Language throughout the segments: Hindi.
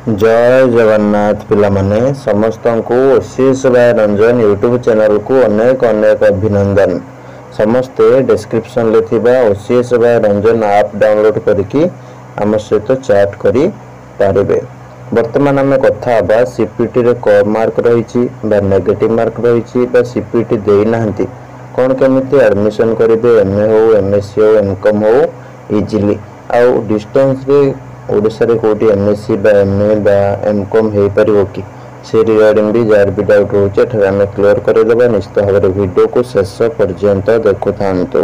जय जगन्नाथ पिलामाने समस्त को ओसीएस भाई रंजन यूट्यूब चैनल को अनेक अनेक अभिनंदन। समस्ते डिस्क्रिप्शन ले थिबा ओसीएस भाई रंजन ऐप डाउनलोड करके आम सहित चैट करी पारिबे। वर्तमान आम कथा बा सीपीटी रे कम मार्क रही नेगेटिव मार्क रही सीपीटी दे नाहंती कौन केमिति एडमिशन करेंगे एमए हो एमएससी हो एमकॉम हो इजिली आउ डिस्टेंस रे ओडिशा रे कोटी एमएससी बा एमए बा एमकॉम हे परिवो कि से रिगार्डिंग भी जार भी डाउट होचे एठा हमें क्लियर करे देबा। निश्चित भाव वीडियो को शेष पर्यंत देखुथांतो।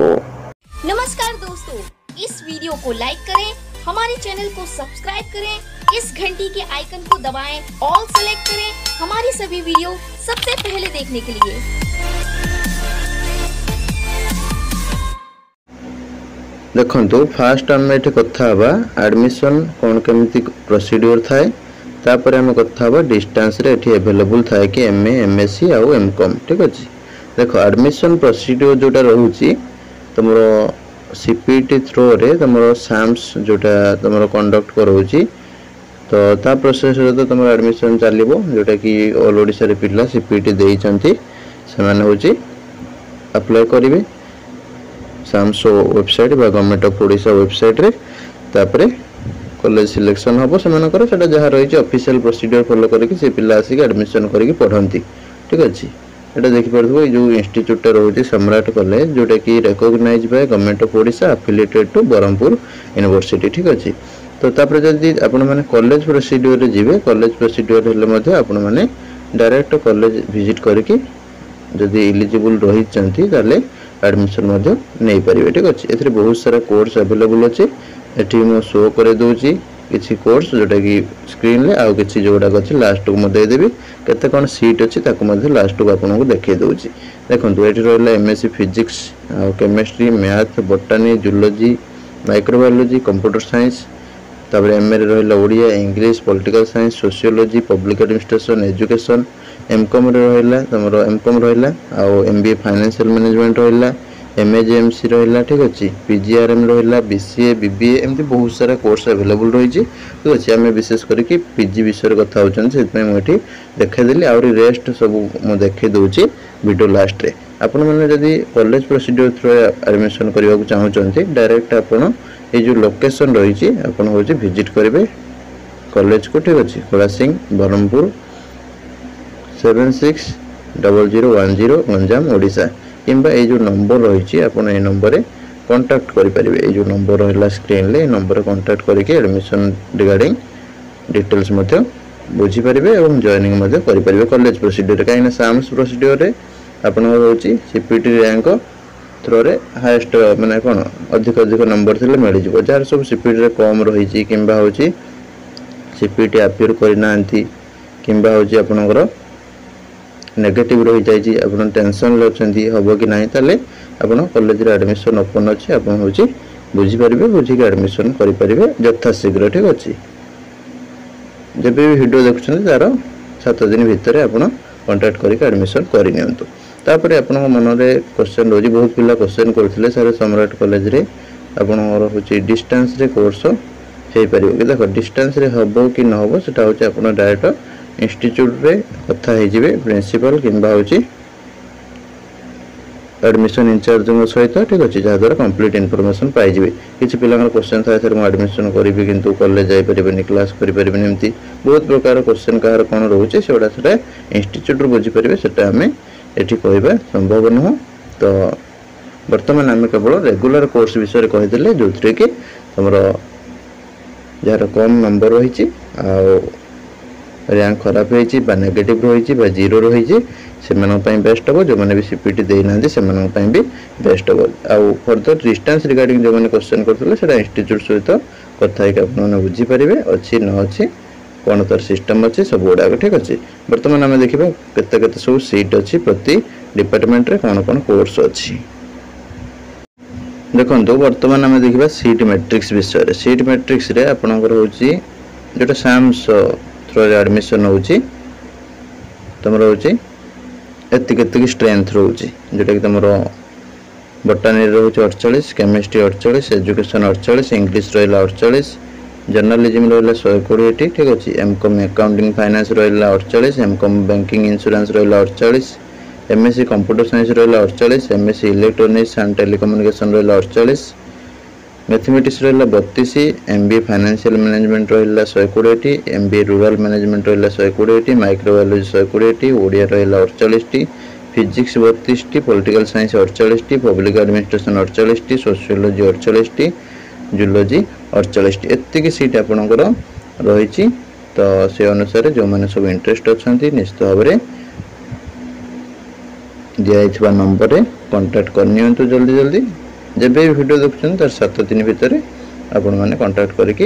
नमस्कार दोस्तों, इस वीडियो को लाइक करें, हमारे चैनल को सब्सक्राइब करें, इस घंटी के आइकन को दबाएं, ऑल सेलेक्ट करें हमारी सभी वीडियो सबसे पहले देखने के लिए। देखो फास्ट आम ये कथा एडमिशन कौन केमिति प्रोसीड्यूर थाए तापर आम कथा डिस्टेंस रे एठी अवेलेबल थाए कि एमए एमएससी आउ एमकॉम। ठीक अछि, देखो एडमिशन प्रोसीड्यूर जोटा रहउची तमरो सीपीटी थ्रो रे तमरो साम्स जोटा तमरो कंडक्ट करउची तो ता प्रोसेस रे तो तमरो एडमिशन चलिबो जोटा कि ऑल ओडिसा रे पिला सीपीटी देई चंती से माने होची अप्लाई करिवे सामसो वेबसाइट बा गवर्नमेंट ऑफ ओडिशा वेबसाइट रे तापरे कॉलेज सिलेक्शन हबो से मानकर सेटा जहा रही ऑफिशियल प्रोसीजर फॉलो करके से पिला आसी एडमिशन करके पढ़ंती। ठीक अछि, एटा देखि परथबो जो इंस्टीट्यूट रहउची सम्राट कॉलेज जोटा कि recognize by government of Odisha affiliated to Berhampur university. ठीक अछि, तो तापरे जदी आपण माने कॉलेज प्रोसीजर रे जिवे कॉलेज प्रोसीजर हेले मध्ये आपण माने डायरेक्ट कॉलेज विजिट करके जदी एलिजिबल रही चंती ताले एडमिशन मध्ये नहीं पारिबे। ठीक अछि, एथरे बहुत सारा कोर्स अवेलेबल अछि एठी मो शो करे दोची किछि कोर्स जोटा कि स्क्रीन ले आउ किछि जोडा अछि लास्ट को म दे देबी केते कोन सीट अछि ताको मध्ये लास्ट को आपन को देखे दोची। देखंतु एठी रहला एमएससी फिजिक्स आ chemistry math botany zoology microbiology computer science तापर एमए रे रहला Odia English political science sociology public administration education MCom रे रहला तमरो एमकॉम रहला आ एमबीए फाइनेंशियल मैनेजमेंट रहला एमएजेएमसी रहला। ठीक अछि, पीजीआरएम रहला बीसीए बीबीए एमती बहुत सारा कोर्स अवेलेबल रही छी। ठीक अछि, हमें विशेष करके पीजी विषय कथा होचन से मैं एठी देखै देली आ रेस्ट सब मो देखै दोची वीडियो लास्ट रे। आपण माने जदी कॉलेज प्रोसीजर थ्रू एडमिशन करबा को चाहौ चंती डायरेक्ट आपण ए जो लोकेशन रही छी आपण होची विजिट करबे कॉलेज को। ठीक अछि, कोलासिंग बरहमपुर 760010 गंजाम ओडिशा किंबा ए जो नंबर रही आपन ए नंबर रे कांटेक्ट करि परिबे। ए जो नंबर रहला स्क्रीन ले नंबर कांटेक्ट करके एडमिशन रिगार्डिंग डिटेल्स मध्ये बुझी परिबे एवं जॉइनिंग मध्ये करि परिबे कॉलेज प्रोसीजर काई ना साम्स प्रोसीजर रे आपन होची सीपीटी रैंक थ्रो रे हाईएस्ट माने कोन अधिक अधिक नंबर थिले मिलि जिवो जार सब सीपीटी रे कम रही छी किंबा होची सीपीटी अपियर करिनांती किंबा होची आपनकर नेगेटिव रही जाइए आप टेंशन लेचंदी हबो कि नहीं ताले आपण कॉलेज रे एडमिशन ओपन अछि आपण होची बुझी परिबे बुझी के एडमिशन करि परिबे यथा शीघ्र। ठीक अछि, जब भी वीडियो देखछन तार 7 दिन भितर आपण कांटेक्ट करके एडमिशन करि नियंतु। तापरे आपण मन रे क्वेश्चन रोजी बहुत पिला क्वेश्चन करथिले सर सम्राट कॉलेज रे आपण होची डिस्टेंस रे कोर्स हे परिबो कि देखो डिस्टेंस रे हबो कि न हबो सेटा होची आपण डायरेक्ट इंस्टीट्यूट रे कथा हे जिवे प्रिंसिपल किंबा होची एडमिशन इंचार्ज को सहित। ठीक अछि, जहा द्वारा कंप्लीट इन्फॉर्मेशन पाइ जिवे। किछि पिलांगर क्वेश्चन थाय सर म एडमिशन करिबि किंतु कॉलेज जाय परिबेनी क्लास करि परिबेनी एम्ति बहुत प्रकार क्वेश्चन कार कोन रहउचे सेडा सेटा इंस्टीट्यूट रो बुझी परिबे सेटा हमें एठी कहबा संभव न हो। तो वर्तमान हमें केवल रेगुलर कोर्स विषय रे कहि देले जोथरे कि हमरो जहार कम नंबर रही छी आ रैंक खराब होईची बा नेगेटिव रही बा जीरो रही से बेस्ट हम जो मैंने भी सीपीटी देना से भी बेस्ट हम आउ फर्दर डिस्टेंस रिगार्डिंग जो मैंने क्वेश्चन करते इंस्टीट्यूट सहित कथा है बुझीपारे अच्छी न अच्छी कौन तार सिस्टम अच्छी सब गुड़ाक। ठीक अच्छे, बर्तमान आम देखा केते सब सीट अच्छी प्रति डिपार्टमेंट रे कौन कौन कोर्स अच्छी। देखो बर्तमान आम देखा सीट मैट्रिक्स विषय सीट मैट्रिक्स रे आपनकर होची जोटा साम्स थ्रो एडमिशन होची तमरो होची एतिक स्ट्रेंथ रोची जोटा कि तमरो बॉटनी रोची 48 केमिस्ट्री 48 एजुकेशन 48 इंग्लिश रहिला 48 जर्नालिज्म रहा 120 ठीक अच्छे एमकॉम अकाउंटिंग फाइनेंस रहा 48 एमकॉम बैंकिंग इंश्योरेंस रहा 48 एमएससी कंप्यूटर साइंस रहा 48 एमएससी इलेक्ट्रॉनिक्स एंड टेलीकम्युनिकेशन रहा 48 मैथमेटिक्स रहा 32 एमबीए फाइनेंशियल मैनेजमेंट रहा 120 एमबीए रूरल मैनेजमेंट रहा 120 माइक्रोबायोलॉजी 120 ओडिया रहा 48 physics 32 political science 48 public administration 48 sociology 48 zoology 48 एतिक सीट आपणकर रही तो से अनुसार जो मैंने सब इंटरेस्ट अच्छा निश्चित भाव में दिखाई नंबर रे कांटेक्ट करनी जल्दी जल्दी जब भी वीडियो देखुं तार 7 दिन भितर आपण मैंने कांटेक्ट करके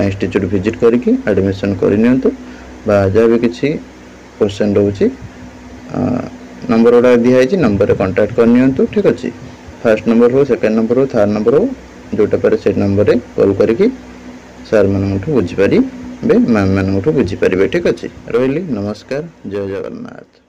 इंस्टीट्यूट विजिट करके एडमिशन करनी जहाँ भी किसी क्वेश्चन रोचे नंबर गुड़ा दिखाई नंबर रे कांटेक्ट करनी ठीक अच्छे फर्स्ट नंबर हो सेकेंड नंबर हो थर्ड नंबर हो जोटा पर से नंबर रे कॉल करके सर मानू बुझीपारे मैम मानू बुझीपारे ठीक अच्छे रही नमस्कार जय जगन्नाथ।